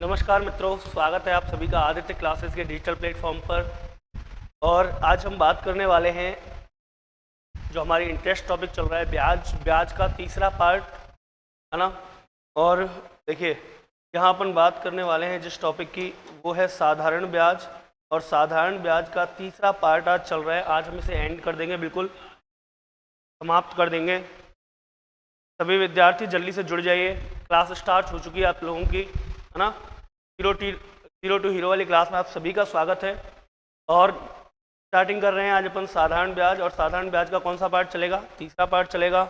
नमस्कार मित्रों, स्वागत है आप सभी का आदित्य क्लासेस के डिजिटल प्लेटफॉर्म पर। और आज हम बात करने वाले हैं जो हमारी इंटरेस्ट टॉपिक चल रहा है ब्याज का तीसरा पार्ट, है ना। और देखिए, यहाँ अपन बात करने वाले हैं जिस टॉपिक की, वो है साधारण ब्याज। और साधारण ब्याज का तीसरा पार्ट आज चल रहा है। आज हम इसे एंड कर देंगे, बिल्कुल समाप्त कर देंगे। सभी विद्यार्थी जल्दी से जुड़ जाइए, क्लास स्टार्ट हो चुकी है आप लोगों की, है ना। जीरो टू हीरो वाली क्लास में आप सभी का स्वागत है। और स्टार्टिंग कर रहे हैं आज अपन साधारण ब्याज। और साधारण ब्याज का कौन सा पार्ट चलेगा? तीसरा पार्ट चलेगा।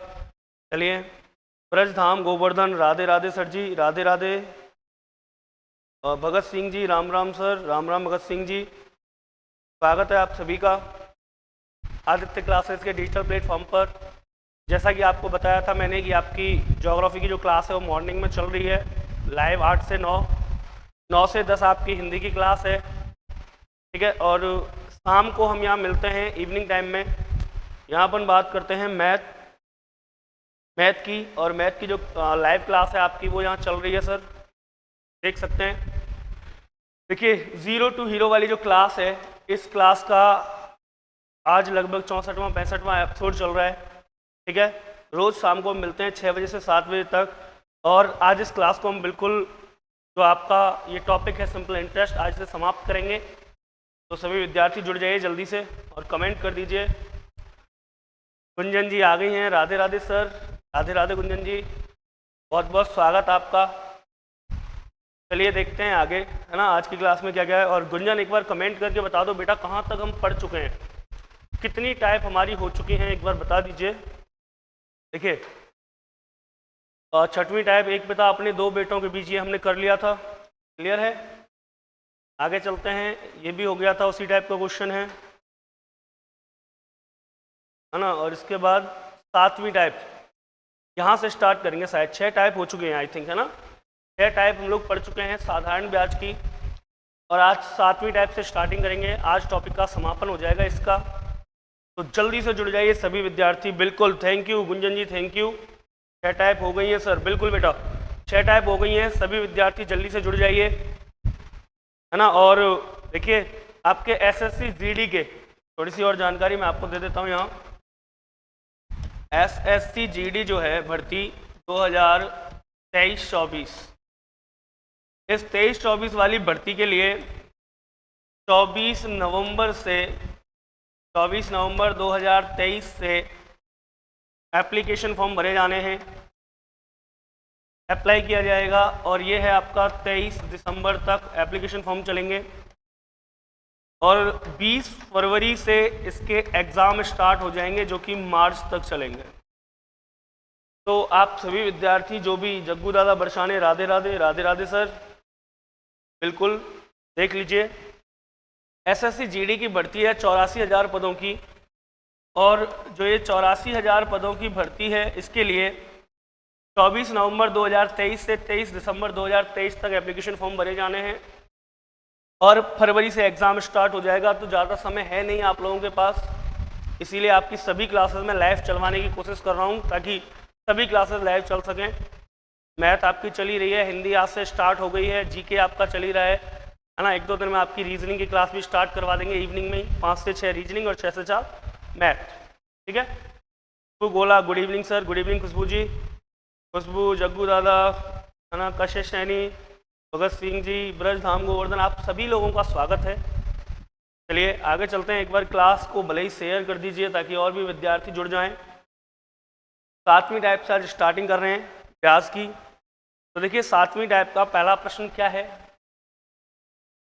चलिए, ब्रज धाम गोवर्धन, राधे राधे सर जी, राधे राधे। भगत सिंह जी, राम राम सर, राम राम भगत सिंह जी, स्वागत है आप सभी का आदित्य क्लासेस के डिजिटल प्लेटफॉर्म पर। जैसा कि आपको बताया था मैंने कि आपकी ज्योग्राफी की जो क्लास है वो मॉर्निंग में चल रही है, लाइव 8 से 9, 9 से 10 आपकी हिंदी की क्लास है, ठीक है। और शाम को हम यहाँ मिलते हैं इवनिंग टाइम में। यहाँ अपन बात करते हैं मैथ की। और मैथ की जो लाइव क्लास है आपकी वो यहाँ चल रही है सर, देख सकते हैं। देखिए, जीरो टू हीरो वाली जो क्लास है, इस क्लास का आज लगभग 64वां 65वां एपिसोड चल रहा है, ठीक है। रोज़ शाम को हम मिलते हैं 6 बजे से 7 बजे तक। और आज इस क्लास को हम बिल्कुल, जो आपका ये टॉपिक है सिंपल इंटरेस्ट, आज से समाप्त करेंगे। तो सभी विद्यार्थी जुड़ जाइए जल्दी से और कमेंट कर दीजिए। गुंजन जी आ गई हैं, राधे राधे सर, राधे राधे गुंजन जी, बहुत बहुत स्वागत आपका। चलिए देखते हैं आगे, है ना, आज की क्लास में क्या क्या है। और गुंजन, एक बार कमेंट करके बता दो बेटा कहाँ तक हम पढ़ चुके हैं, कितनी टाइप हमारी हो चुकी हैं, एक बार बता दीजिए। देखिए, 6वीं टाइप एक पिता अपने 2 बेटों के बीच, ये हमने कर लिया था, क्लियर है। आगे चलते हैं, ये भी हो गया था, उसी टाइप का क्वेश्चन है ना। और इसके बाद 7वीं टाइप यहाँ से स्टार्ट करेंगे, शायद 6 टाइप हो चुके हैं आई थिंक, है ना। 6 टाइप हम लोग पढ़ चुके हैं साधारण ब्याज की। और आज 7वीं टाइप से स्टार्टिंग करेंगे, आज टॉपिक का समापन हो जाएगा इसका। तो जल्दी से जुड़ जाइए सभी विद्यार्थी, बिल्कुल। Thank you Gunjan ji, thank you. 6 type हो गई है सर, बिल्कुल बेटा 6 टाइप हो गई हैं। सभी विद्यार्थी जल्दी से जुड़ जाइए, है ना। और देखिए, आपके एसएससी जीडी के थोड़ी सी और जानकारी मैं आपको दे देता हूँ यहाँ। एसएससी जीडी जो है भर्ती 2023-24, इस 23-24 वाली भर्ती के लिए 24 नवंबर 2023 से एप्लीकेशन फॉर्म भरे जाने हैं, अप्लाई किया जाएगा। और ये है आपका 23 दिसंबर तक एप्लीकेशन फॉर्म चलेंगे। और 20 फरवरी से इसके एग्ज़ाम स्टार्ट हो जाएंगे, जो कि मार्च तक चलेंगे। तो आप सभी विद्यार्थी जो भी, जग्गू दादा बरसाने, राधे राधे, राधे राधे सर, बिल्कुल देख लीजिए। एसएससी जीडी की भर्ती है 84,000 पदों की। और जो ये 84,000 पदों की भर्ती है, इसके लिए 24 नवंबर 2023 से 23 दिसंबर 2023 तक एप्लीकेशन फॉर्म भरे जाने हैं। और फरवरी से एग्ज़ाम स्टार्ट हो जाएगा। तो ज़्यादा समय है नहीं आप लोगों के पास, इसीलिए आपकी सभी क्लासेस में लाइव चलवाने की कोशिश कर रहा हूँ, ताकि सभी क्लासेस लाइव चल सकें। मैथ आपकी चली रही है, हिंदी आज से स्टार्ट हो गई है, जीके आपका चल ही रहा है ना। 1-2 दिन में आपकी रीजनिंग की क्लास भी स्टार्ट करवा देंगे इवनिंग में ही, 5 से 6 रीजनिंग और 6 से 4 मैथ, ठीक है। Khushbu Gola, good evening sir, good evening Khushbu ji, Khushbu, Jaggu Dada, है ना, कशिश सैनी, भगत सिंह जी, ब्रज धाम गोवर्धन, आप सभी लोगों का स्वागत है। चलिए आगे चलते हैं। एक बार क्लास को भले ही शेयर कर दीजिए ताकि और भी विद्यार्थी जुड़ जाएं। 7वीं टाइप से आज स्टार्टिंग कर रहे हैं ब्याज की। तो देखिए, 7वीं टाइप का पहला प्रश्न क्या है?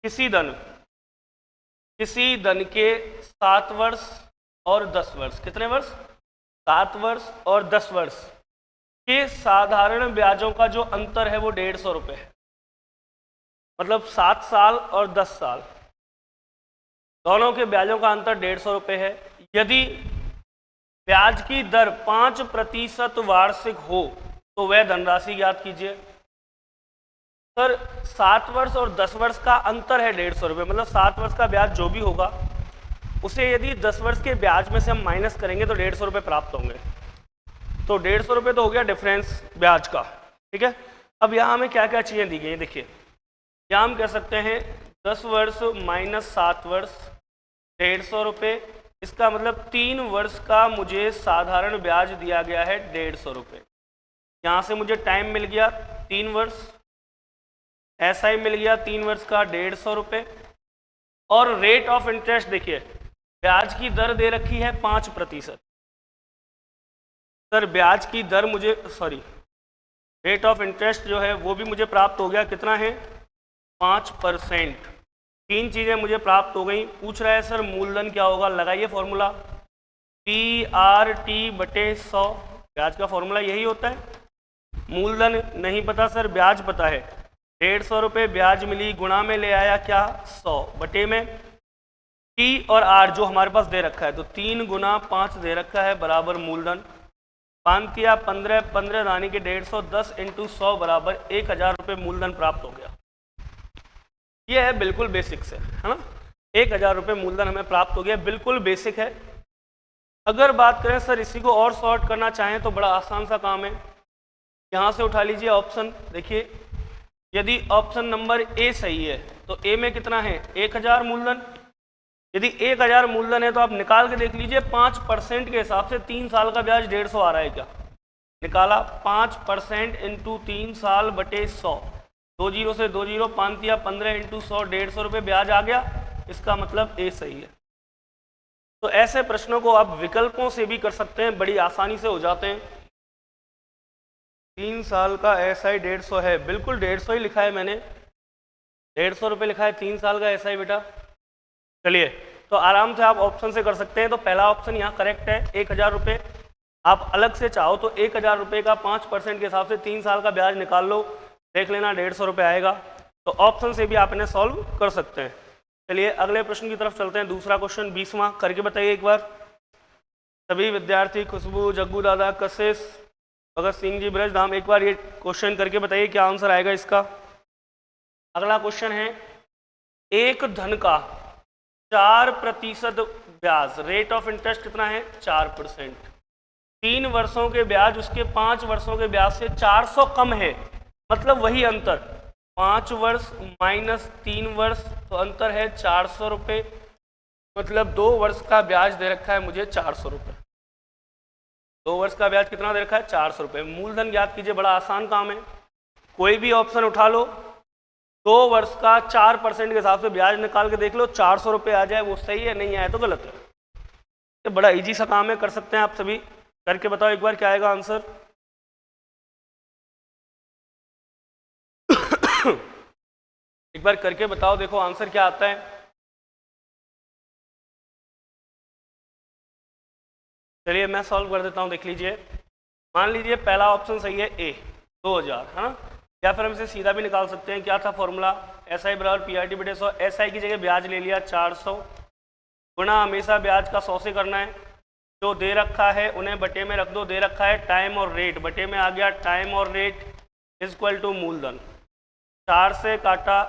किसी धन के 7 वर्ष और 10 वर्ष, कितने वर्ष? 7 वर्ष और 10 वर्ष के साधारण ब्याजों का जो अंतर है वो 150 रुपये है। मतलब 7 साल और 10 साल दोनों के ब्याजों का अंतर 150 रुपये है। यदि ब्याज की दर 5% वार्षिक हो तो वह धनराशि ज्ञात कीजिए। सर, 7 वर्ष और 10 वर्ष का अंतर है 150 रुपये, मतलब 7 वर्ष का ब्याज जो भी होगा उसे यदि 10 वर्ष के ब्याज में से हम माइनस करेंगे तो 150 रुपये प्राप्त होंगे। तो 150 रुपये तो हो गया डिफरेंस ब्याज का, ठीक है। अब यहाँ हमें क्या क्या चीज़ें दी गई हैं, देखिए। या हम कह सकते हैं 10 वर्ष माइनस 7 वर्ष 150 रुपये। इसका मतलब 3 वर्ष का मुझे साधारण ब्याज दिया गया है 150 रुपये। यहाँ से मुझे टाइम मिल गया 3 वर्ष, SI मिल गया 3 वर्ष का 150 रुपये। और रेट ऑफ इंटरेस्ट देखिए, ब्याज की दर दे रखी है 5%। सर ब्याज की दर मुझे रेट ऑफ इंटरेस्ट जो है वो भी मुझे प्राप्त हो गया, कितना है 5%। 3 चीज़ें मुझे प्राप्त हो गई। पूछ रहा है सर मूलधन क्या होगा, लगाइए फॉर्मूला PRT/100। ब्याज का फॉर्मूला यही होता है। मूलधन नहीं पता सर, ब्याज पता है। 150 रुपये ब्याज मिली, गुणा में ले आया क्या 100 बटे में T और R जो हमारे पास दे रखा है, तो 3 गुना 5 दे रखा है बराबर मूलधन। 5 या 15 यानी कि 150, 10 × 100 बराबर 1000 रुपये मूलधन प्राप्त हो गया। ये है बिल्कुल बेसिक से, है ना। 1000 रुपये मूलधन हमें प्राप्त हो गया, बिल्कुल बेसिक है। अगर बात करें सर इसी को और सॉर्ट करना चाहें तो बड़ा आसान सा काम है। यहाँ से उठा लीजिए ऑप्शन, देखिए यदि ऑप्शन नंबर ए सही है तो ए में कितना है 1000 मूलधन। यदि 1000 मूलधन है तो आप निकाल के देख लीजिए 5% के हिसाब से 3 साल का ब्याज 150 आ रहा है क्या। निकाला 5% × 3 साल बटे 100, 2 जीरो से 2 जीरो, 5 या 15 × 100, 150 रुपये ब्याज आ गया। इसका मतलब ए सही है। तो ऐसे प्रश्नों को आप विकल्पों से भी कर सकते हैं, बड़ी आसानी से हो जाते हैं। 3 साल का SI 150 है, बिल्कुल 150 ही लिखा है मैंने, 150 रुपये लिखा है 3 साल का SI बेटा। चलिए तो आराम से आप ऑप्शन से कर सकते हैं। तो पहला ऑप्शन यहाँ करेक्ट है, 1000 रुपये। आप अलग से चाहो तो 1000 रुपये का 5% के हिसाब से 3 साल का ब्याज निकाल लो, देख लेना 150 रुपये आएगा। तो ऑप्शन से भी आप इन्हें सॉल्व कर सकते हैं। चलिए अगले प्रश्न की तरफ चलते हैं। दूसरा क्वेश्चन 20वां करके बताइए एक बार सभी विद्यार्थी। खुशबू, जग्गू दादा, कशिश, भगत सिंह जी, ब्रजधाम, एक बार ये क्वेश्चन करके बताइए क्या आंसर आएगा इसका। अगला क्वेश्चन है, एक धन का 4% ब्याज, रेट ऑफ इंटरेस्ट कितना है 4%। 3 वर्षों के ब्याज उसके 5 वर्षों के ब्याज से 400 कम है, मतलब वही अंतर 5 वर्ष माइनस 3 वर्ष, तो अंतर है 400 रुपये। मतलब 2 वर्ष का ब्याज दे रखा है मुझे 400 रुपये। 2 वर्ष का ब्याज कितना दे रखा है 400 रुपये। मूलधन ज्ञात कीजिए, बड़ा आसान काम है। कोई भी ऑप्शन उठा लो, 2 वर्ष का 4% के हिसाब से ब्याज निकाल के देख लो, 400 रुपये आ जाए, वो सही है, नहीं आए तो गलत है। ये बड़ा इजी सा काम है, कर सकते हैं आप सभी। करके बताओ एक बार क्या आएगा आंसर। एक बार करके बताओ, देखो आंसर क्या आता है। चलिए मैं सॉल्व कर देता हूँ, देख लीजिए। मान लीजिए पहला ऑप्शन सही है ए 2000, है ना। या फिर हम इसे सीधा भी निकाल सकते हैं। क्या था फॉर्मूला, SI बराबर PRT/100। SI की जगह ब्याज ले लिया 400, गुणा हमेशा ब्याज का 100 से करना है। जो दे रखा है उन्हें बटे में रख दो, दे रखा है टाइम और रेट, बटे में आ गया टाइम और रेट इक्वल टू मूलधन। 4 से काटा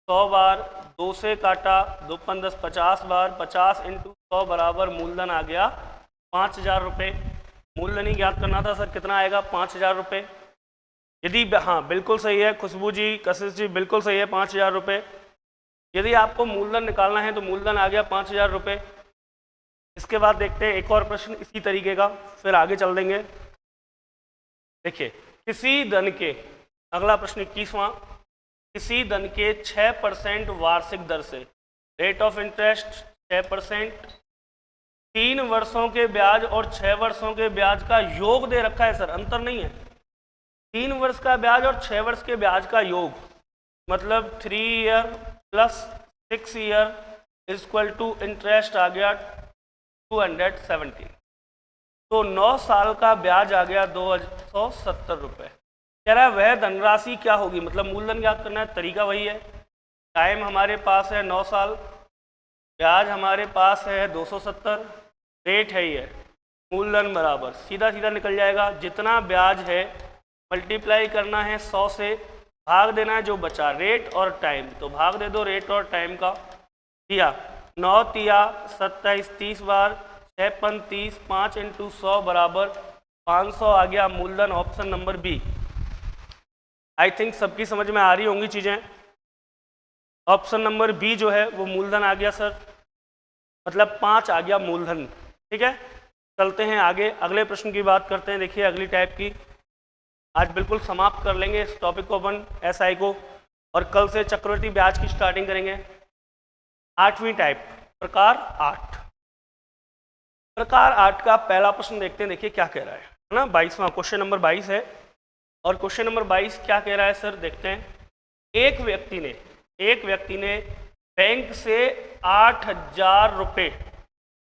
100 बार, 2 से काटा 2 × 10 50 बार, 50 × 100 बराबर मूलधन आ गया 5000 रुपये। मूलधन ही ज्ञात करना था सर, कितना आएगा 5000 रुपये। यदि हाँ बिल्कुल सही है खुशबू जी, कशिश जी, बिल्कुल सही है 5000 रुपये। यदि आपको मूलधन निकालना है तो मूलधन आ गया 5000 रुपये। इसके बाद देखते हैं एक और प्रश्न इसी तरीके का, फिर आगे चल देंगे। देखिए किसी धन के, अगला प्रश्न 21वां, किसी धन के 6% वार्षिक दर से, रेट ऑफ इंटरेस्ट 6%, 3 वर्षों के ब्याज और 6 वर्षों के ब्याज का योग दे रखा है सर, अंतर नहीं है। 3 वर्ष का ब्याज और 6 वर्ष के ब्याज का योग, मतलब 3 year plus 6 year equal to interest आ गया 270। तो 9 साल का ब्याज आ गया 270 रुपये। कह रहा है वह धनराशि क्या होगी, मतलब मूलधन ज्ञात करना है, तरीका वही है। टाइम हमारे पास है 9 साल, ब्याज हमारे पास है 270, रेट है ये, मूलधन बराबर सीधा सीधा निकल जाएगा। जितना ब्याज है मल्टीप्लाई करना है 100 से, भाग देना है जो बचा रेट और टाइम, तो भाग दे दो रेट और टाइम का। दिया 9 तिया 27, 30 बार, 6 × 30, 5 × 100 बराबर 500 आ गया मूलधन, option number B. I think सबकी समझ में आ रही होंगी चीज़ें। ऑप्शन नंबर बी जो है वो मूलधन आ गया सर, मतलब 5 आ गया मूलधन। ठीक है, चलते हैं आगे, अगले प्रश्न की बात करते हैं। देखिए अगली टाइप की, आज बिल्कुल समाप्त कर लेंगे इस टॉपिक को अपन एसआई को, और कल से चक्रवृद्धि ब्याज की स्टार्टिंग करेंगे। 8वीं टाइप, प्रकार 8। प्रकार 8 का पहला प्रश्न देखते हैं। देखिए क्या कह रहा है ना, 22वां क्वेश्चन नंबर 22 है। और क्वेश्चन नंबर 22 क्या कह रहा है सर, देखते हैं। एक व्यक्ति ने बैंक से 8,000 रुपये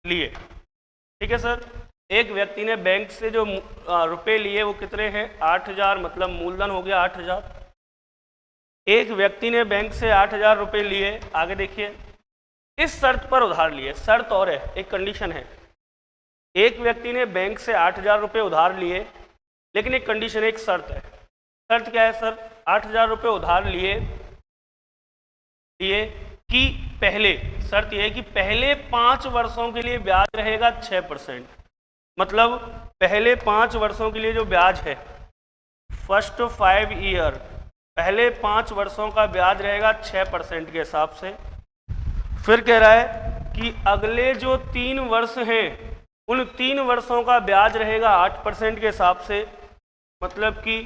लिए। ठीक है सर, एक व्यक्ति ने बैंक से जो रुपए लिए वो कितने हैं, 8,000, मतलब मूलधन हो गया 8,000। एक व्यक्ति ने बैंक से 8,000 रुपये लिए। आगे देखिए, इस शर्त पर उधार लिए, शर्त और है, एक कंडीशन है। एक व्यक्ति ने बैंक से 8,000 रुपये उधार लिए, लेकिन एक कंडीशन है, एक शर्त है। शर्त क्या है सर, 8,000 रुपये उधार लिए कि पहले, शर्त यह है कि पहले 5 वर्षों के लिए ब्याज रहेगा 6%। मतलब पहले 5 वर्षों के लिए जो ब्याज है, फर्स्ट 5 ईयर, पहले 5 वर्षों का ब्याज रहेगा 6% के हिसाब से। फिर कह रहा है कि अगले जो 3 वर्ष हैं, उन 3 वर्षों का ब्याज रहेगा 8% के हिसाब से। मतलब कि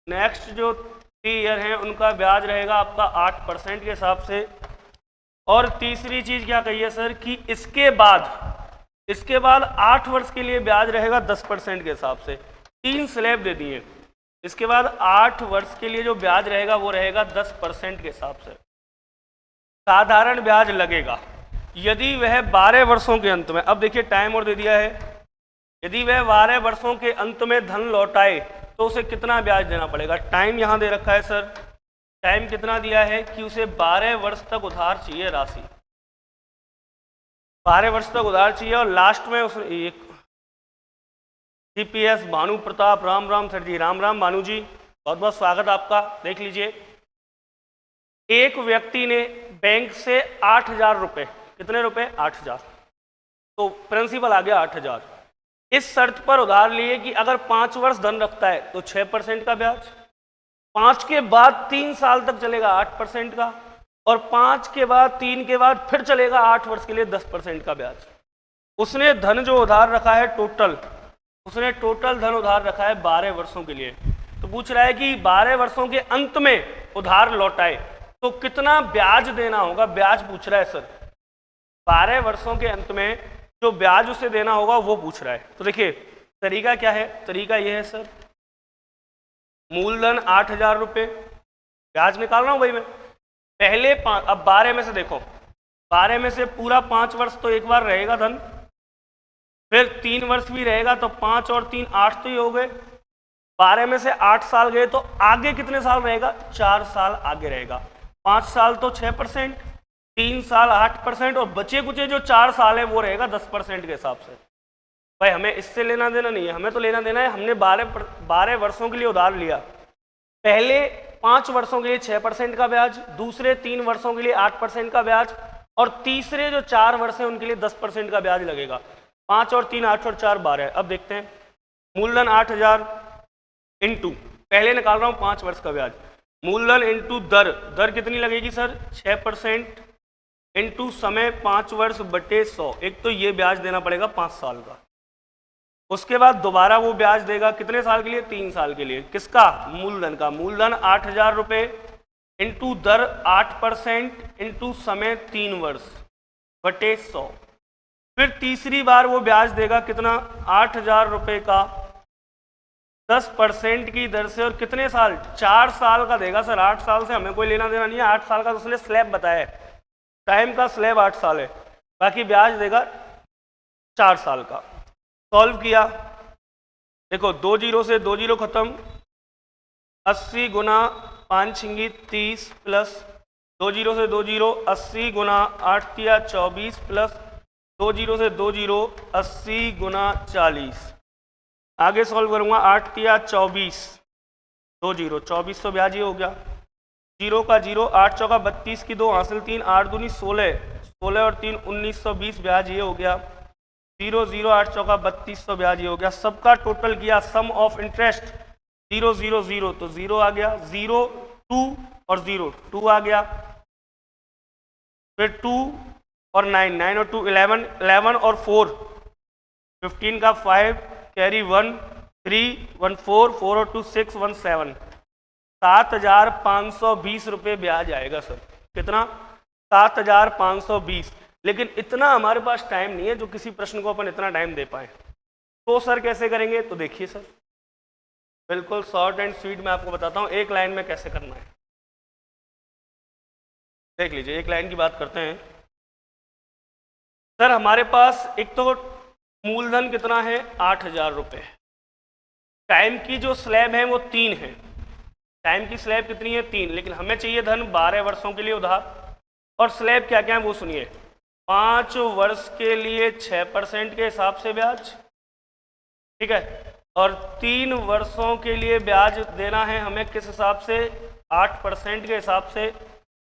नेक्स्ट जो 3 ईयर हैं उनका ब्याज रहेगा आपका 8% के हिसाब से। और तीसरी चीज़ क्या कही है सर, कि इसके बाद 8 वर्ष के लिए ब्याज रहेगा 10% के हिसाब से। 3 स्लैब दे दिए, इसके बाद 8 वर्ष के लिए जो ब्याज रहेगा वो रहेगा 10% के हिसाब से। साधारण ब्याज लगेगा यदि वह 12 वर्षों के अंत में, अब देखिए टाइम और दे दिया है, यदि वह 12 वर्षों के अंत में धन लौटाए तो उसे कितना ब्याज देना पड़ेगा। टाइम यहाँ दे रखा है सर, टाइम कितना दिया है कि उसे 12 वर्ष तक उधार चाहिए राशि, 12 वर्ष तक उधार चाहिए। और लास्ट में उस एक जीपीएस भानु प्रताप, राम सर जी, राम भानु जी, बहुत बहुत स्वागत आपका। देख लीजिए, एक व्यक्ति ने बैंक से 8,000 रुपये, कितने रुपए, 8,000, तो प्रिंसिपल आ गया 8,000। इस शर्त पर उधार लिए कि अगर 5 वर्ष धन रखता है तो 6% का ब्याज, 5 के बाद 3 साल तक चलेगा 8% का, और 5 के बाद 3 के बाद फिर चलेगा 8 वर्ष के लिए 10% का ब्याज। उसने धन जो उधार रखा है उसने टोटल धन उधार रखा है 12 वर्षों के लिए। तो पूछ रहा है कि 12 वर्षों के अंत में उधार लौटाए तो कितना ब्याज देना होगा, ब्याज पूछ रहा है सर। 12 वर्षों के अंत में जो ब्याज उसे देना होगा वो पूछ रहा है। तो देखिए तरीका क्या है, तरीका ये है सर, मूलधन 8,000 रुपये, ब्याज निकाल रहा हूँ भाई मैं, पहले अब 12 में से देखो, 12 में से पूरा 5 वर्ष तो एक बार रहेगा धन, फिर 3 वर्ष भी रहेगा, तो 5 और 3 8 तो ही हो गए। 12 में से 8 साल गए तो आगे कितने साल रहेगा, 4 साल आगे रहेगा। 5 साल तो 6%, 3 साल 8%, और बचे कुचे जो 4 साल है वो रहेगा 10% के हिसाब से। भाई हमें इससे लेना देना नहीं है, हमें तो लेना देना है, हमने 12 वर्षों के लिए उधार लिया, पहले 5 वर्षों के लिए 6% का ब्याज, दूसरे 3 वर्षों के लिए 8% का ब्याज, और तीसरे जो 4 वर्ष हैं उनके लिए 10% का ब्याज लगेगा। 5 और 3 8 और 4 12। अब देखते हैं, मूलधन 8,000 इंटू, पहले निकाल रहा हूँ 5 वर्ष का ब्याज, मूलधन इंटू दर कितनी लगेगी सर, 6%, इंटू समय 5 वर्ष बटे 100। एक तो ये ब्याज देना पड़ेगा 5 साल का, उसके बाद दोबारा वो ब्याज देगा कितने साल के लिए, 3 साल के लिए। किसका, मूलधन का। मूलधन 8,000 रुपये इंटू दर 8% इंटू समय 3 वर्ष बटे 100। फिर तीसरी बार वो ब्याज देगा कितना, 8,000 रुपये का 10% की दर से, और कितने साल, 4 साल का देगा सर। 8 साल से हमें कोई लेना देना नहीं है, 8 साल का तो उसने स्लैब बताया है, टाइम का स्लैब 8 साल है, बाकी ब्याज देगा 4 साल का। सॉल्व किया, देखो 2 जीरो से 2 जीरो खत्म, 80 गुना 5 छिंगी 30 प्लस 2 जीरो से 2 जीरो, 80 गुना 8 तिया 24 प्लस 2 जीरो से 2 जीरो, 80 गुना 40। आगे सॉल्व करूंगा, 8 तिया 24, 2 जीरो 24, तो ब्याज ये हो गया, जीरो का जीरो, 8 चौका 32 की 2 हासिल 3, 8 दूनी 16, 16 और 3 1920, ब्याज ये हो गया। 0 0 8 चौका 32, तो ब्याज ये हो गया। सबका टोटल किया, सम ऑफ इंटरेस्ट 0 0 0, तो 0 आ गया, 0 2 और 0 2 आ गया। फिर 2 और 9, 9 और 2 11, 11 और 4 15 का 5 कैरी 1 3 1 4 4 और 2 6 1 7 7,520 रुपये ब्याज आएगा सर। कितना? 7,520। लेकिन इतना हमारे पास टाइम नहीं है जो किसी प्रश्न को अपन इतना टाइम दे पाए। तो सर कैसे करेंगे? तो देखिए सर, बिल्कुल शॉर्ट एंड स्वीट मैं आपको बताता हूँ एक लाइन में कैसे करना है। देख लीजिए, एक लाइन की बात करते हैं सर। हमारे पास एक तो मूलधन कितना है? 8,000 रुपये। टाइम की जो स्लैब है वो 3 है। टाइम की स्लैब कितनी है? 3। लेकिन हमें चाहिए धन 12 वर्षों के लिए उधार। और स्लैब क्या क्या है वो सुनिए। 5 वर्ष के लिए 6% के हिसाब से ब्याज, ठीक है। और 3 वर्षों के लिए ब्याज देना है हमें किस हिसाब से? 8% के हिसाब से।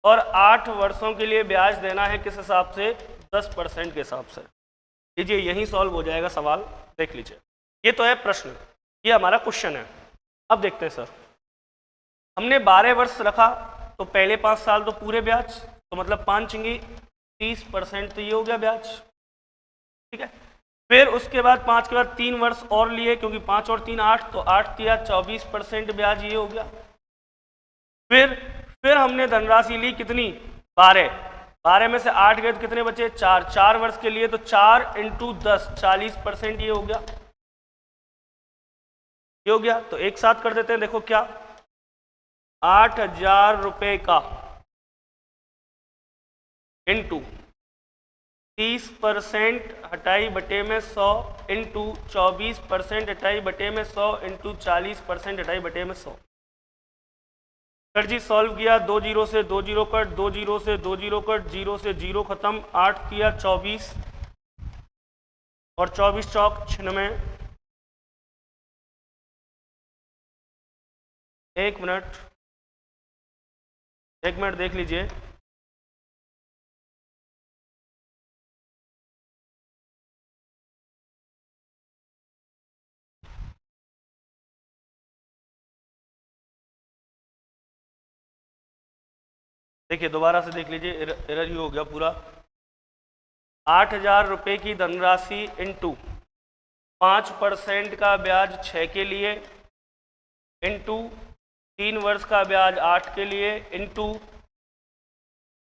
और 8 वर्षों के लिए ब्याज देना है किस हिसाब से? 10% के हिसाब से। लीजिए, यही सॉल्व हो जाएगा सवाल। देख लीजिए, ये तो है प्रश्न, ये हमारा क्वेश्चन है। अब देखते हैं सर, हमने 12 वर्ष रखा तो पहले 5 साल तो पूरे ब्याज, तो मतलब 5 चिंगी 30%, तो ये हो गया ब्याज, ठीक है। फिर उसके बाद 5 के बाद 3 वर्ष और लिए, क्योंकि 5 और 3 8, तो 8 दिया 24% ब्याज, ये हो गया। फिर हमने धनराशि ली कितनी? 12। 12 में से 8 गए तो कितने बचे? 4। 4 वर्ष के लिए तो 4 × 10 40%, ये हो गया, ये हो गया। तो एक साथ कर देते हैं, देखो क्या, 8,000 रुपये का इंटू 30% हटाई बटे में 100 इंटू 24% हटाई बटे में 100 इंटू 40% हटाई बटे में 100। सर जी सॉल्व किया, 2 जीरो से 2 जीरो कट, 2 जीरो से 2 जीरो कट, 0 से 0 खत्म, 8 किया 24 और 24 चौक 96। एक मिनट देख लीजिए। देखिए दोबारा से देख लीजिए, एरर ही हो गया पूरा। 8,000 रुपये की धनराशि इंटू 5% का ब्याज 6 के लिए, इंटू 3 वर्ष का ब्याज 8 के लिए, इंटू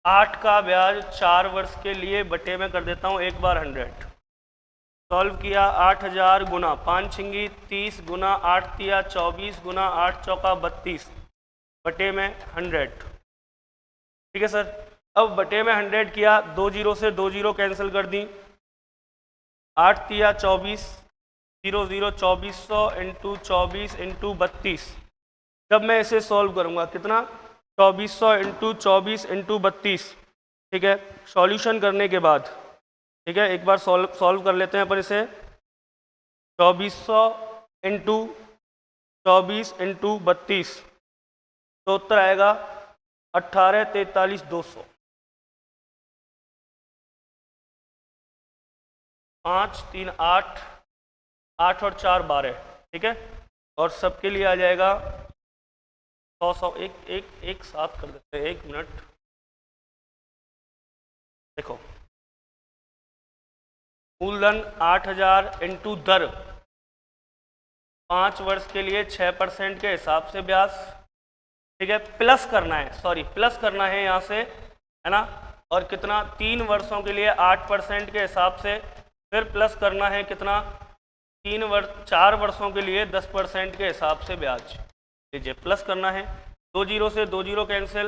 8 का ब्याज 4 वर्ष के लिए, बटे में कर देता हूँ एक बार 100। सॉल्व किया, 8,000 गुना 5 छिंगी 30 गुना 8 दिया 24 गुना 8 चौका 32 बटे में 100, ठीक है सर। अब बटे में 100 किया, 2 जीरो से 2 जीरो कैंसिल कर दी, 8 दिया 24 0 0 2400 इंटू 24 इंटू 32। जब मैं इसे सॉल्व करूँगा कितना? 2400 इंटू 24 इंटू 32, ठीक है। सॉल्यूशन करने के बाद, ठीक है, एक बार सॉल्व कर लेते हैं अपन इसे। 2400 इंटू 24 इंटू 32, तो उत्तर आएगा 18,43,200। 5 3 8, 8 और 4 12, ठीक है। और सबके लिए आ जाएगा 100 एक साथ कर देते हैं, 1 मिनट। देखो, मूलधन 8,000 इंटू दर 5 वर्ष के लिए 6% के हिसाब से ब्याज, ठीक है। प्लस करना है, सॉरी प्लस करना है यहाँ से, है ना। और कितना? 3 वर्षों के लिए 8% के हिसाब से, फिर प्लस करना है कितना? 4 वर्षों के लिए 10% के हिसाब से ब्याज। लीजिए प्लस करना है, 2 जीरो से 2 जीरो कैंसिल,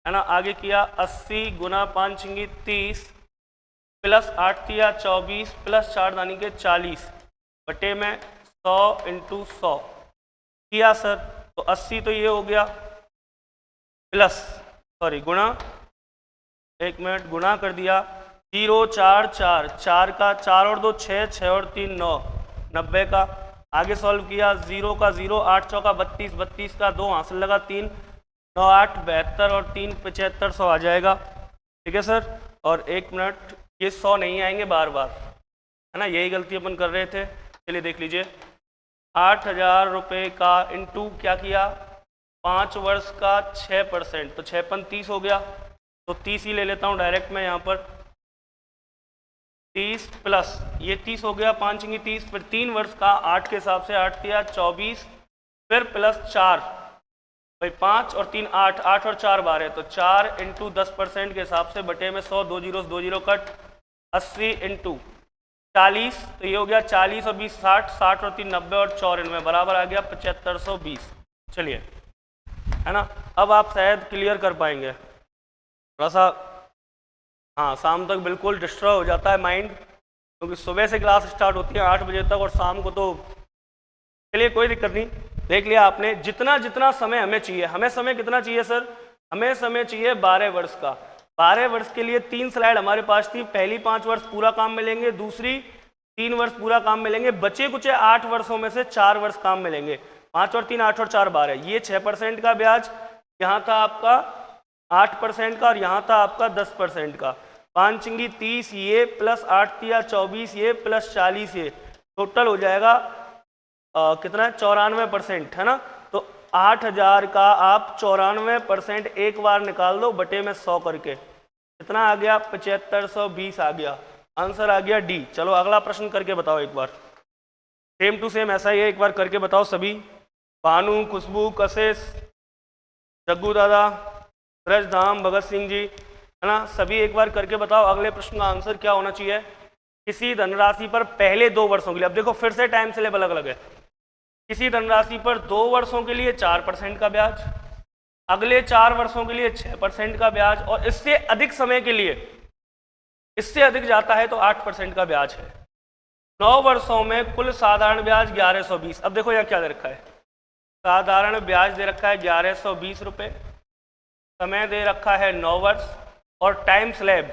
है ना। आगे किया 80 गुना 5 छिंगी 30 प्लस 8 दिया 24 प्लस 4 दानी के 40 बटे में 100 इंटू 100 किया सर। तो 80 तो ये हो गया, प्लस सॉरी गुणा, 1 मिनट, गुणा कर दिया, 0 4 4 4 का 4 और 2 6 6 और 3 9 90 का। आगे सॉल्व किया, 0 का 0 8 चौका 32 32 का 2 हासिल लगा 3 9 8 72 और 3 75 100 आ जाएगा, ठीक है सर। और 1 मिनट, ये 100 नहीं आएंगे बार बार, है ना, यही गलती अपन कर रहे थे। चलिए देख लीजिए, 8,000 रुपये का इंटू क्या किया? 5 वर्ष का 6%, तो 6 × 30 हो गया, तो 30 ही ले लेता हूँ डायरेक्ट मैं यहाँ पर। 30 प्लस ये 30 हो गया, 5 इंगी 30, फिर 3 वर्ष का 8 के हिसाब से 8 दिया 24, फिर प्लस 4 भाई 5 और 3 8, 8 और 4 12, तो 4 इंटू 10% के हिसाब से बटे में 100, 2 जीरो कट, 80 इंटू 40, तो ये हो गया 40 और 20 60, 60 और 3 90 और 94 बराबर आ गया 7520। चलिए है ना, अब आप शायद क्लियर कर पाएंगे थोड़ा सा। हाँ शाम तक बिल्कुल डिस्ट्रॉय हो जाता है माइंड, क्योंकि सुबह से क्लास स्टार्ट होती है 8 बजे तक और शाम को तो। चलिए कोई दिक्कत नहीं, देख लिया आपने जितना जितना समय हमें चाहिए। हमें समय कितना चाहिए सर? हमें समय चाहिए 12 वर्ष का। 12 वर्ष के लिए 3 स्लाइड हमारे पास थी। पहली 5 वर्ष पूरा काम मिलेंगे, दूसरी 3 वर्ष पूरा काम मिलेंगे, बचे कुछ 8 वर्षों में से 4 वर्ष काम मिलेंगे। 5 और 3 8 और 4 12, ये 6% का ब्याज, यहाँ था आपका 8% का और यहाँ था आपका 10% का। 5 इंगी 30 ये प्लस 8 दिया 24 ये प्लस 40 ये, टोटल हो जाएगा कितना है 94% है ना। तो 8000 का आप 94% एक बार निकाल दो बटे में 100 करके, कितना आ गया 7520 आ गया। आंसर आ गया डी। चलो अगला प्रश्न करके बताओ एक बार, सेम टू सेम ऐसा ही है, एक बार करके बताओ सभी। भानु, खुशबू, कशिश, जग्गू दादा, ब्रजधाम, भगत सिंह जी, है ना, सभी एक बार करके बताओ अगले प्रश्न का आंसर क्या होना चाहिए। किसी धनराशि पर पहले 2 वर्षों के लिए, अब देखो फिर से टाइम स्लैब अलग अलग है। किसी धनराशि पर 2 वर्षों के लिए 4% का ब्याज, अगले 4 वर्षों के लिए 6% का ब्याज, और इससे अधिक समय के लिए, इससे अधिक जाता है तो 8% का ब्याज है। 9 वर्षों में कुल साधारण ब्याज 1120। अब देखो यहाँ क्या दे रखा है, साधारण ब्याज दे रखा है 1120 रुपये, समय दे रखा है 9 वर्ष, और टाइम स्लैब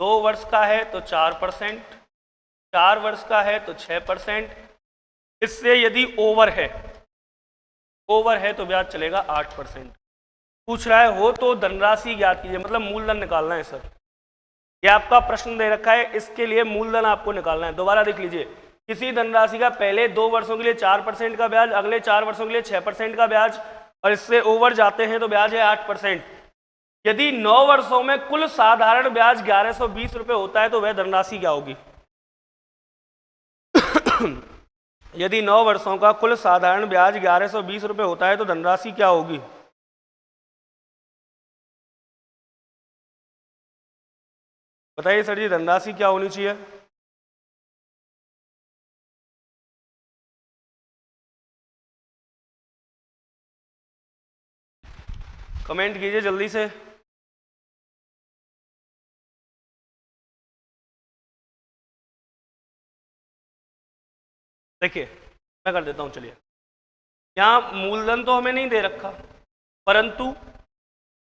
2 वर्ष का है तो 4%, 4 वर्ष का है तो 6%। इससे यदि ओवर है तो ब्याज चलेगा 8%। पूछ रहा है हो तो धनराशि ज्ञात कीजिए, मतलब मूलधन निकालना है सर। ये आपका प्रश्न दे रखा है, इसके लिए मूलधन आपको निकालना है। दोबारा देख लीजिए, किसी धनराशि का पहले 2 वर्षों के लिए 4% का ब्याज, अगले 4 वर्षों के लिए 6% का ब्याज, और इससे ओवर जाते हैं तो ब्याज है 8%। यदि 9 वर्षों में कुल साधारण ब्याज 1120 रुपये होता है तो वह धनराशि क्या होगी? यदि 9 वर्षों का कुल साधारण ब्याज 1120 रुपये होता है तो धनराशि क्या होगी? बताइए सर जी, धनराशि क्या होनी चाहिए? कमेंट कीजिए जल्दी से। देखिए मैं कर देता हूं, चलिए। यहाँ मूलधन तो हमें नहीं दे रखा, परंतु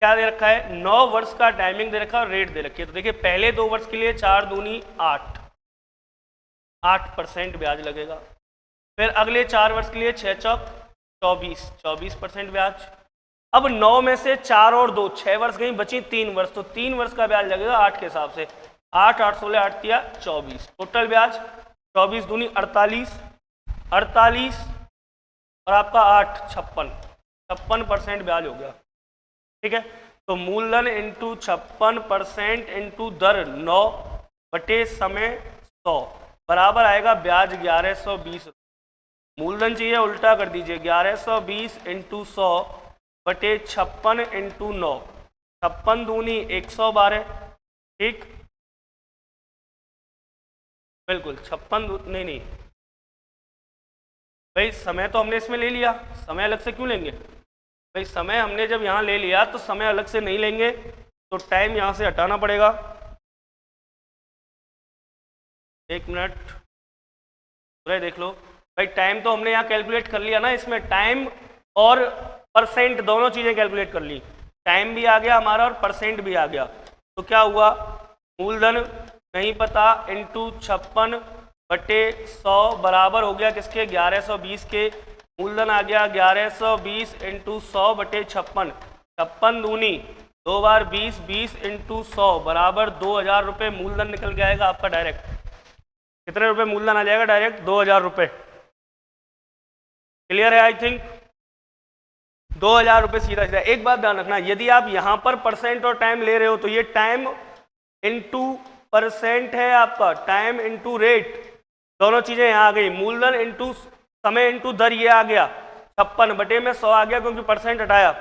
क्या दे रखा है, 9 वर्ष का टाइमिंग दे रखा है और रेट दे रखी है। तो देखिए पहले 2 वर्ष के लिए 4 दूनी 8, 8% ब्याज लगेगा। फिर अगले 4 वर्ष के लिए 6 चौक 24, 24% ब्याज। अब 9 में से 4 और 2, 6 वर्ष गई, बची 3 वर्ष, तो 3 वर्ष का ब्याज लगेगा 8 के हिसाब से। 8 8 16 8 दिया 24, टोटल ब्याज 24 दूनी 48, 48 और आपका 8 56% ब्याज हो गया। ठीक है, तो मूलधन इंटू 56% इंटू दर 9 बटे समय 100 बराबर आएगा ब्याज 1120। मूलधन चाहिए उल्टा कर दीजिए, 1120 इंटू 100 बटे 56 इंटू 9, 56 दूनी 112। ठीक, बिल्कुल 56 नहीं भाई, समय तो हमने इसमें ले लिया, समय अलग से क्यों लेंगे भाई? समय हमने जब यहाँ ले लिया तो समय अलग से नहीं लेंगे, तो टाइम यहाँ से हटाना पड़ेगा। 1 मिनट पूरा देख लो भाई, टाइम तो हमने यहाँ कैलकुलेट कर लिया ना, इसमें टाइम और परसेंट दोनों चीज़ें कैलकुलेट कर ली। टाइम भी आ गया हमारा और परसेंट भी आ गया, तो क्या हुआ, मूलधन नहीं पता इंटू 56 बटे 100 बराबर हो गया किसके, 1120 के। मूलधन आ गया 1120 इंटू 100 बटे 56, 56 दूनी 2 बार 20, 20 इंटू 100 बराबर 2000 रुपये मूलधन निकल के आएगा आपका डायरेक्ट। कितने रुपए मूलधन आ जाएगा डायरेक्ट? 2000 रुपये। क्लियर है आई थिंक? 2000 रुपये सीधा सीधा। एक बात ध्यान रखना, यदि आप यहाँ पर परसेंट और टाइम ले रहे हो तो ये टाइम इंटू परसेंट है आपका, टाइम इंटू रेट, दोनों चीजें यहाँ आ गई। मूलधन इंटू समय इंटू दर ये आ गया, 56 बटे में 100 आ गया क्योंकि परसेंट हटाया,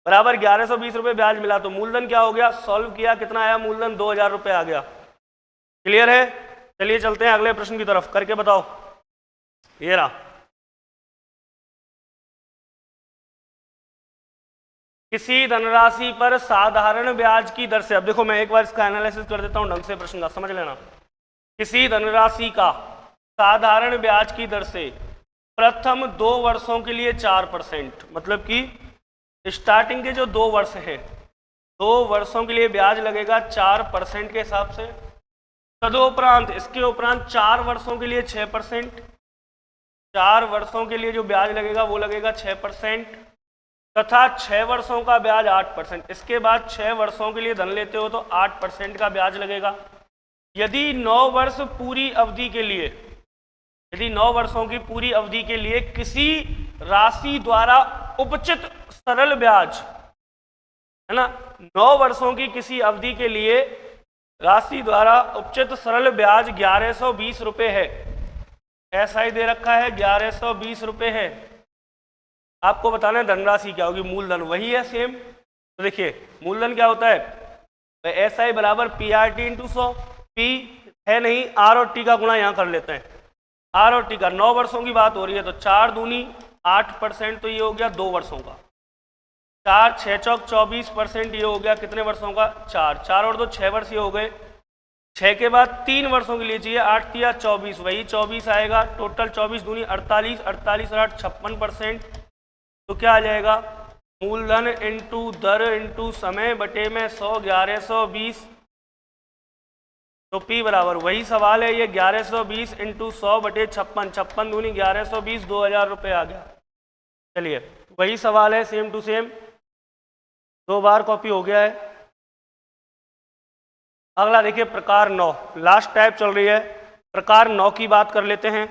बराबर 1120 रुपये ब्याज मिला। तो मूलधन क्या हो गया, सॉल्व किया कितना आया, मूलधन 2000 रुपये आ गया। क्लियर है? चलिए चलते हैं अगले प्रश्न की तरफ, करके बताओ। ये रहा, किसी धनराशि पर साधारण ब्याज की दर से, अब देखो मैं एक बार इसका एनालिसिस कर देता हूं ढंग से, प्रश्न का समझ लेना। किसी धनराशि का साधारण ब्याज की दर से प्रथम 2 वर्षों के लिए 4%, मतलब कि स्टार्टिंग के जो 2 वर्ष हैं, 2 वर्षों के लिए ब्याज लगेगा 4% के हिसाब से। तदुपरांत इसके उपरांत 4 वर्षों के लिए 6%, 4 वर्षों के लिए जो ब्याज लगेगा वो लगेगा 6%, तथा 6 वर्षों का ब्याज 8%। इसके बाद 6 वर्षों के लिए धन लेते हो तो 8% का ब्याज लगेगा। यदि 9 वर्ष पूरी अवधि के लिए, यदि 9 वर्षों की पूरी अवधि के लिए किसी राशि द्वारा उपचित सरल ब्याज, है ना, 9 वर्षों की किसी अवधि के लिए राशि द्वारा उपचित सरल ब्याज 1120 रुपये है, ऐसा ही दे रखा है 1120 रुपये है। आपको बताना है धनराशि क्या होगी, मूलधन वही है सेम। तो देखिए मूलधन क्या होता है, तो ऐसा ही बराबर PRT इंटू 100, P है नहीं, R और T का गुणा यहाँ कर लेते हैं, R और T का। 9 वर्षों की बात हो रही है तो 4 दूनी 8%, तो ये हो गया 2 वर्षों का। 4 6 चौक 24%, ये हो गया कितने वर्षों का, 4 4 और 2 6 वर्ष ये हो गए। 6 के बाद 3 वर्षों के लिए चाहिए, 8 तिया 24, वही 24 आएगा। टोटल 24 दूनी 48, 48 और 8 56%। तो क्या आ जाएगा, मूलधन इंटू दर इंटू समय बटे में 100, 1120। तो P बराबर वही सवाल है, ये 1120 इंटू 100 बटे 56, 56 दूनी 1120, 2000 रुपये आ गया। चलिए वही सवाल है, सेम टू सेम, 2 बार कॉपी हो गया है। अगला देखिए प्रकार 9, लास्ट टाइप चल रही है, प्रकार 9 की बात कर लेते हैं।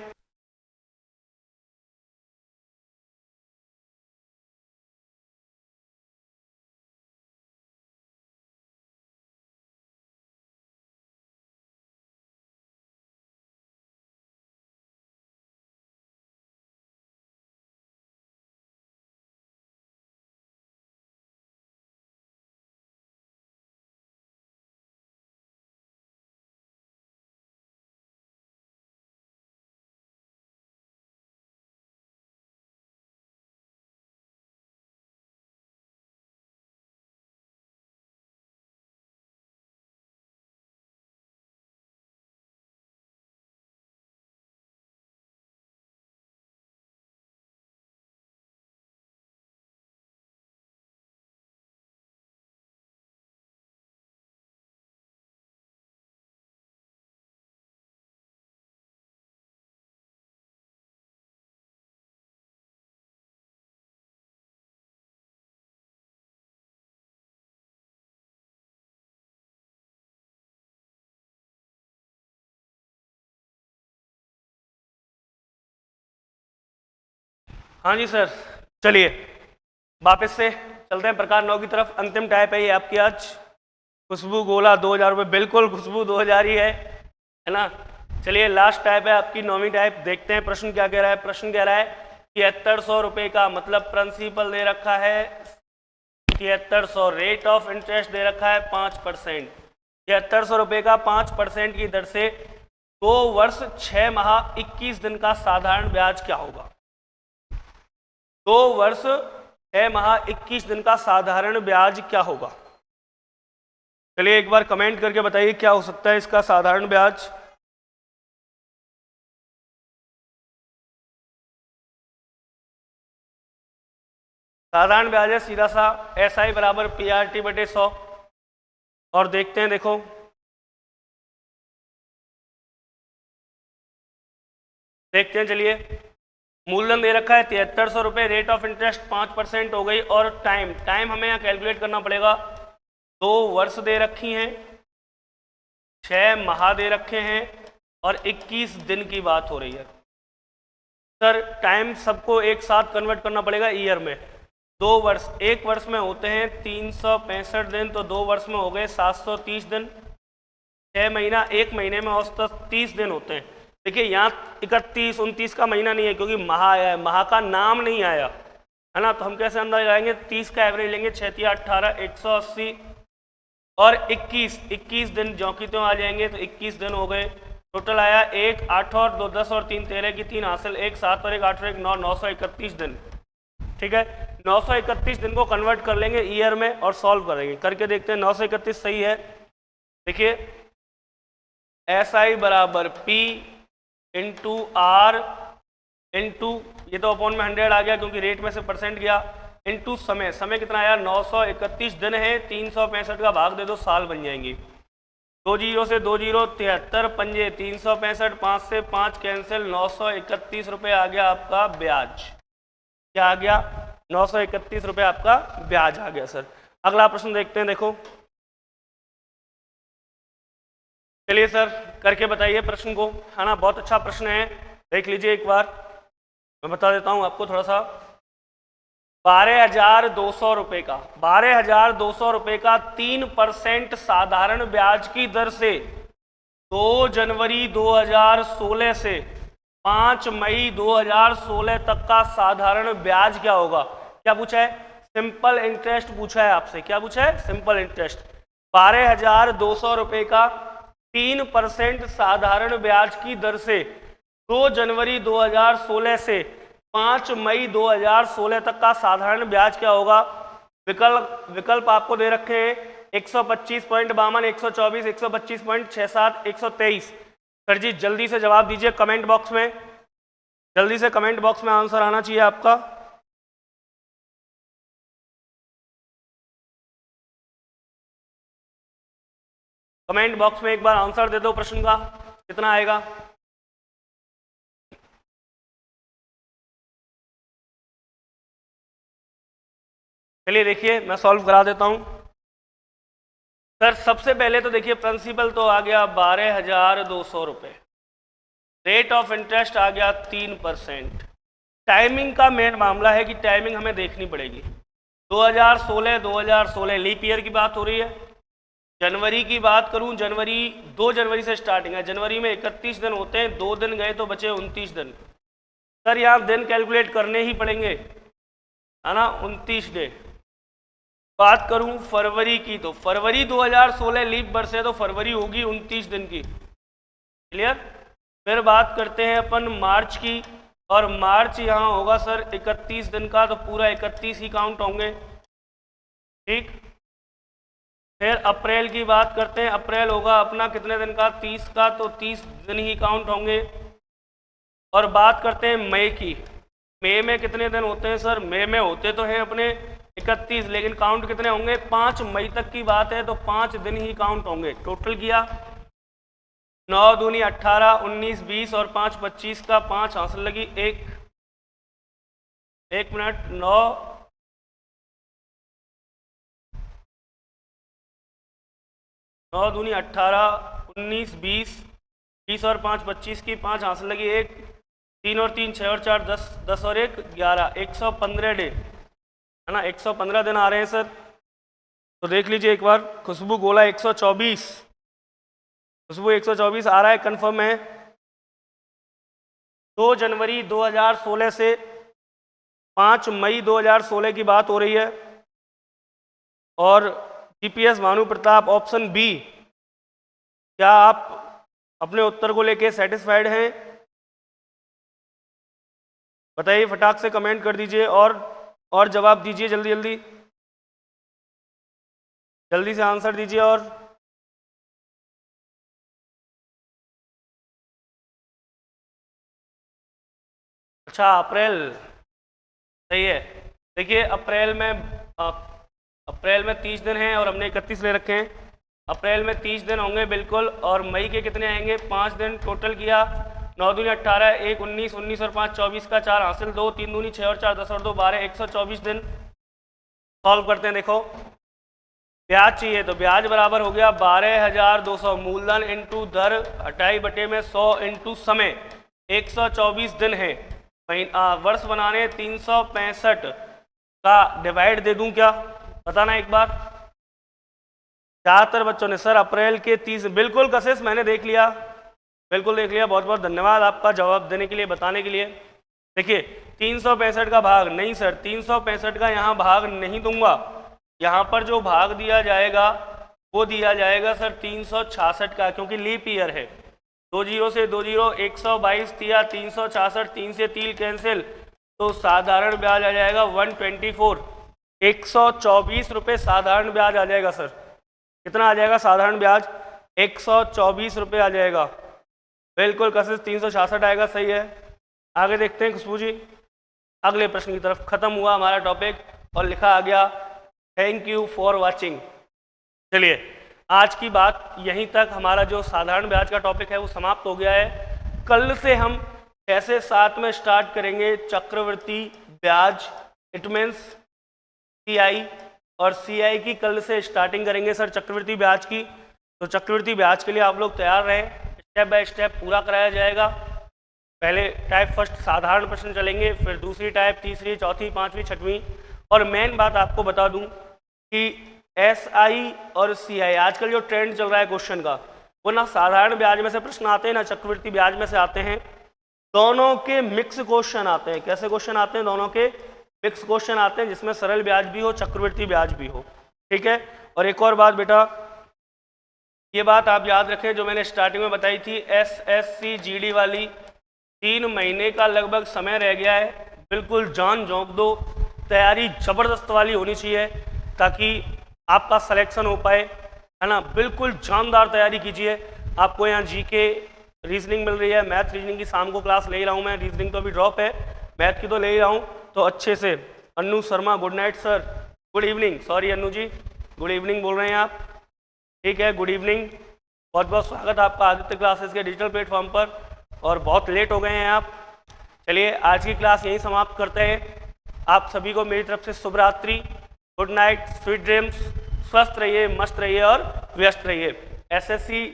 हाँ जी सर, चलिए वापस से चलते हैं प्रकार 9 की तरफ। अंतिम टाइप है ये आपकी आज, खुशबू गोला 2000 रुपये, बिल्कुल खुशबू 2000 ही है ना। चलिए लास्ट टाइप है आपकी 9वीं टाइप, देखते हैं प्रश्न क्या कह रहा है। प्रश्न कह रहा है 7300 रुपये का, मतलब प्रिंसिपल दे रखा है 7300, रेट ऑफ इंटरेस्ट दे रखा है 5%। 7300 रुपये का 5% की दर से 2 वर्ष 6 माह 21 दिन का साधारण ब्याज क्या होगा। 2 वर्ष 6 माह 21 दिन का साधारण ब्याज क्या होगा। चलिए एक बार कमेंट करके बताइए क्या हो सकता है इसका साधारण ब्याज। साधारण ब्याज है सीधा सा SI बराबर PRT बटे 100। और देखते हैं, देखो देखते हैं, चलिए मूलधन दे रखा है 7300 रुपये, रेट ऑफ इंटरेस्ट 5% हो गई, और टाइम हमें यहाँ कैलकुलेट करना पड़ेगा। 2 वर्ष दे रखी हैं, 6 माह दे रखे हैं, और 21 दिन की बात हो रही है। सर टाइम सबको एक साथ कन्वर्ट करना पड़ेगा ईयर में, 2 वर्ष, 1 वर्ष में होते हैं 365 दिन, तो 2 वर्ष में हो गए 730 दिन। 6 महीना, 1 महीने में औसतन 30 दिन होते हैं। देखिए यहाँ 31, 29 का महीना नहीं है क्योंकि माह आया है, माह का नाम नहीं आया है ना, तो हम कैसे अंदाज लगाएंगे? 30 का एवरेज लेंगे, 6 × 18, 180 और 21 दिन ज्यों की त्यों आ जाएंगे, तो 21 दिन हो गए। टोटल आया 1, 8 और 2, 10 और 3, 13 की 3 हासिल, 1, 7 और 1, 8 और 1, 9, 931 दिन। ठीक है, 931 दिन को कन्वर्ट कर लेंगे ईयर में और सॉल्व करेंगे, करके देखते हैं 931 सही है। देखिए SI बराबर P इंटू R इंटू, ये तो अपॉन में 100 आ गया क्योंकि रेट में से परसेंट गया, इंटू समय, समय कितना आया? 931 दिन है, 365 का भाग दे दो, साल बन जाएंगी। 2 जीरो से 2 जीरो, 73 पंजे 365, 5 से 5 कैंसिल, 931 रुपये आ गया आपका ब्याज। क्या आ गया? 931 रुपये आपका ब्याज आ गया सर। अगला प्रश्न देखते हैं, देखो चलिए सर करके बताइए प्रश्न को, है ना, बहुत अच्छा प्रश्न है, देख लीजिए एक बार, मैं बता देता हूँ आपको थोड़ा सा। 12,200 रुपये का, 12,200 रुपये का 3% साधारण ब्याज की दर से 2 जनवरी 2016 से 5 मई 2016 तक का साधारण ब्याज क्या होगा? क्या पूछा है? सिंपल इंटरेस्ट पूछा है आपसे। क्या पूछा है? Simple interest. 12,200 रुपये का 3% साधारण ब्याज की दर से 2 जनवरी 2016 से 5 मई 2016 तक का साधारण ब्याज क्या होगा? विकल्प आपको दे रखे हैं 125.52, 124, 125.67, 123। सर जी जल्दी से जवाब दीजिए कमेंट बॉक्स में, जल्दी से कमेंट बॉक्स में आंसर आना चाहिए आपका। कमेंट बॉक्स में एक बार आंसर दे दो प्रश्न का, कितना आएगा? चलिए देखिए मैं सॉल्व करा देता हूं सर। सबसे पहले तो देखिए प्रिंसिपल तो आ गया 12,200 रुपये, रेट ऑफ इंटरेस्ट आ गया 3%। टाइमिंग का मेन मामला है कि टाइमिंग हमें देखनी पड़ेगी। 2016 लीप ईयर की बात हो रही है। जनवरी की बात करूं, जनवरी 2 जनवरी से स्टार्टिंग है, जनवरी में 31 दिन होते हैं, 2 दिन गए तो बचे 29 दिन। सर यहाँ दिन कैलकुलेट करने ही पड़ेंगे, है ना, 29 डे। बात करूं फरवरी की, तो फरवरी 2016 लीप वर्ष है तो फरवरी होगी 29 दिन की। क्लियर? फिर बात करते हैं अपन मार्च की, और मार्च यहाँ होगा सर 31 दिन का, तो पूरा 31 ही काउंट होंगे। ठीक। फिर अप्रैल की बात करते हैं, अप्रैल होगा अपना कितने दिन का? 30 का, तो 30 दिन ही काउंट होंगे। और बात करते हैं मई की, मई में कितने दिन होते हैं सर? मई में होते तो हैं अपने 31, लेकिन काउंट कितने होंगे? 5 मई तक की बात है तो 5 दिन ही काउंट होंगे। टोटल किया 9 दूनी 18, 19, 20 और 5 25 का 5 हासिल लगी। एक मिनट, 9 दूनी 18, 19, 20 और 5 25 की 5 हासिल लगी। 1, 3 और 3 6 और 4 10, 10 और 1 11, 115 डे, है ना, 115 दिन आ रहे हैं सर। तो देख लीजिए एक बार, खुशबू गोला 124, खुशबू 124 आ रहा है, कंफर्म है। 2 जनवरी 2016 से 5 मई 2016 की बात हो रही है। और GPS Bhanu Pratap option B, क्या आप अपने उत्तर को लेके सेटिस्फाइड हैं? बताइए, फटाक से कमेंट कर दीजिए और जवाब दीजिए, जल्दी जल्दी जल्दी से आंसर दीजिए। और अच्छा, अप्रैल सही है। देखिए अप्रैल में 30 दिन हैं और हमने 31 ले रखे हैं। अप्रैल में 30 दिन होंगे बिल्कुल। और मई के कितने आएंगे? 5 दिन। टोटल किया 9 दूनी 18, 1 19, 19 और 5 24 का 4 हासिल, 2 3 दूनी 6 और 4 10 और 2 12, 124 दिन। सॉल्व करते हैं। देखो ब्याज चाहिए तो ब्याज बराबर हो गया 12,200 मूलधन इंटू दर हटाई बटे में 100 इंटू समय। 124 दिन है, वर्ष बनाने 365, का डिवाइड दे दूं क्या, बताना एक बार। 74 बच्चों ने सर अप्रैल के 30, बिल्कुल कशिश मैंने देख लिया, बिल्कुल देख लिया, बहुत बहुत धन्यवाद आपका जवाब देने के लिए, बताने के लिए। देखिए 365 का भाग नहीं सर, 365 का यहाँ भाग नहीं दूंगा, यहाँ पर जो भाग दिया जाएगा वो दिया जाएगा सर 366 का, क्योंकि लीप ईयर है। 2 जीरो से 2 जीरो, 122 दिया, 366, 3 से 3 कैंसिल, तो साधारण ब्याज आ जाएगा 124, 124 रुपये साधारण ब्याज आ जाएगा सर। कितना आ जाएगा साधारण ब्याज, 124 रुपये आ जाएगा, बिल्कुल कशिश 366 आएगा, सही है। आगे देखते हैं खुशबू जी, अगले प्रश्न की तरफ। खत्म हुआ हमारा टॉपिक और लिखा आ गया थैंक यू फॉर वाचिंग। चलिए आज की बात यहीं तक, हमारा जो साधारण ब्याज का टॉपिक है वो समाप्त हो गया है। कल से हम कैसे 7 में स्टार्ट करेंगे चक्रवृद्धि ब्याज, इट मीन्स CI और CI की कल से स्टार्टिंग करेंगे सर चक्रवृद्धि ब्याज की। तो चक्रवृद्धि ब्याज के लिए आप लोग तैयार रहें, स्टेप बाय स्टेप पूरा कराया जाएगा। पहले टाइप फर्स्ट साधारण प्रश्न चलेंगे, फिर दूसरी टाइप, तीसरी, चौथी, पांचवी, छठवीं। और मेन बात आपको बता दूं कि SI और CI आजकल जो ट्रेंड चल रहा है क्वेश्चन का, वो ना साधारण ब्याज में से प्रश्न आते हैं ना चक्रवृद्धि ब्याज में से आते हैं, दोनों के मिक्स क्वेश्चन आते हैं। कैसे क्वेश्चन आते हैं, दोनों के मिक्स क्वेश्चन आते हैं, जिसमें सरल ब्याज भी हो, चक्रवृद्धि ब्याज भी हो, ठीक है। और एक और बात बेटा, ये बात आप याद रखें जो मैंने स्टार्टिंग में बताई थी, SSC GD वाली 3 महीने का लगभग समय रह गया है, बिल्कुल जान झोंक दो, तैयारी जबरदस्त वाली होनी चाहिए ताकि आपका सिलेक्शन हो पाए, है ना। बिल्कुल जानदार तैयारी कीजिए। आपको यहाँ GK रीजनिंग मिल रही है, मैथ रीजनिंग की शाम को क्लास ले ही रहा हूँ मैं, रीजनिंग तो अभी ड्रॉप है, मैथ की तो ले ही रहा हूँ। तो अच्छे से Annu Sharma, good night sir, good evening, sorry Annu ji, good evening बोल रहे हैं आप, ठीक है, गुड इवनिंग। बहुत बहुत स्वागत आपका आदित्य क्लासेस के डिजिटल प्लेटफॉर्म पर, और बहुत लेट हो गए हैं आप। चलिए आज की क्लास यहीं समाप्त करते हैं। आप सभी को मेरी तरफ से शुभ रात्रि, गुड नाइट, स्वीट ड्रीम्स, स्वस्थ रहिए, मस्त रहिए और व्यस्त रहिए। SSC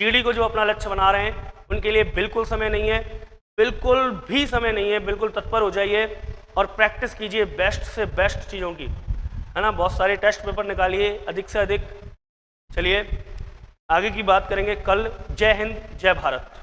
GD को जो अपना लक्ष्य बना रहे हैं उनके लिए बिल्कुल समय नहीं है, बिल्कुल भी समय नहीं है, बिल्कुल तत्पर हो जाइए और प्रैक्टिस कीजिए बेस्ट से बेस्ट चीज़ों की, है ना। बहुत सारे टेस्ट पेपर निकालिए अधिक से अधिक। चलिए आगे की बात करेंगे कल। जय हिंद, जय भारत।